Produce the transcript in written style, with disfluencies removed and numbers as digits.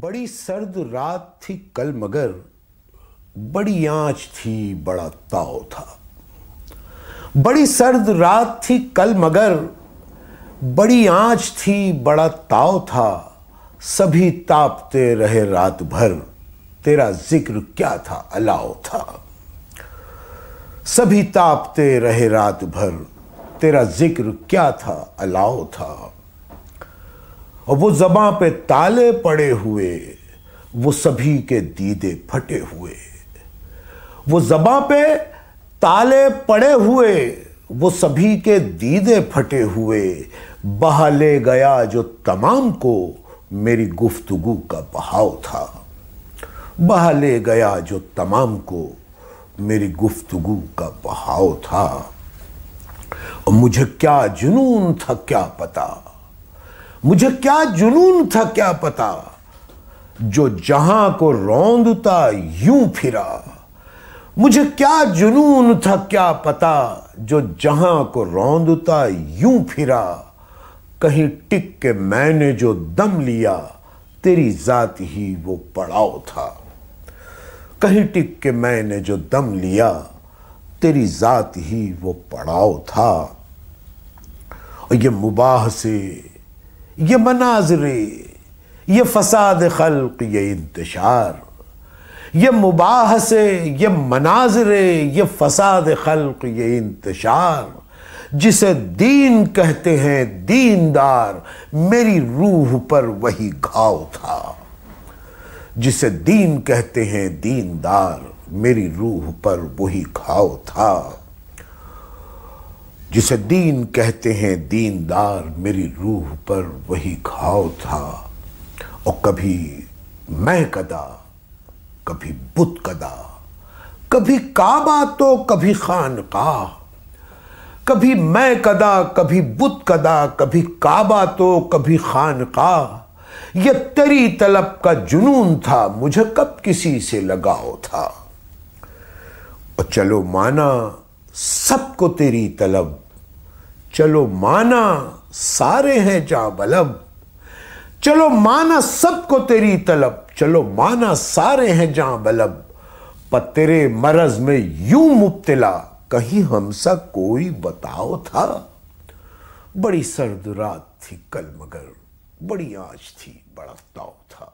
بڑی سرد رات تھی کل مگر بڑی آنچ تھی بڑا تاؤ تھا۔ بڑی سرد رات تھی کل مگر بڑی آنچ تھی بڑا تاؤ تھا۔ سبھی تاپتے رہے رات بھر تیرا ذکر کیا تھا الاؤ تھا۔ سبھی تاپتے رہے رات بھر تیرا ذکر کیا تھا الاؤ تھا۔ اور وہ زباں پہ تالے پڑے ہوئے وہ سبھی کے دیدے پھٹے ہوئے۔ وہ زباں پہ تالے پڑے ہوئے وہ سبھی کے دیدے پھٹے ہوئے۔ بہا لے گیا جو تمام کو میری گفتگو کا بہاؤ تھا۔ بہا لے گیا جو تمام کو میری گفتگو کا بہاؤ تھا۔ اور مجھے کیا جنون تھا کیا پتا، مجھے کیا جنون تھا کیا پتا، جو جہاں کو روندتا یوں پھرا۔ مجھے کیا جنون تھا کیا پتا، جو جہاں کو روندتا یوں پھرا۔ کہیں ٹک کے میں نے جو دم لیا تیری ذات ہی وہ پڑاؤ تھا۔ کہیں ٹک کے میں نے جو دم لیا تیری ذات ہی وہ پڑاؤ تھا۔ اور یہ مباح سے یہ مناظرے یہ فساد خلق یہ انتشار، یہ مباح سے یہ مناظرے یہ فساد خلق یہ انتشار۔ جسے دین کہتے ہیں دیندار میری روح پر وہی گھاؤ تھا۔ جسے دین کہتے ہیں دیندار میری روح پر وہی گھاؤ تھا۔ جسے دین کہتے ہیں دیندار میری روح پر وہی گھاؤ تھا۔ اور کبھی میں کدا کبھی بت کدا، کبھی کعبہ تو کبھی خانقاہ۔ کبھی میں کدا کبھی بت کدا، کبھی کعبہ تو کبھی خانقاہ۔ یہ تیری طلب کا جنون تھا مجھے کب کسی سے لگاؤ تھا۔ اور چلو مانا سب کو تیری طلب، چلو مانا سارے ہیں جاں بلب۔ چلو مانا سب کو تیری طلب، چلو مانا سارے ہیں جاں بلب۔ پر تیرے مرض میں یوں مبتلا کہیں ہم سا کوئی بتاؤ تھا۔ بڑی سرد رات تھی کل مگر بڑی آنچ تھی بڑا تاؤ تھا۔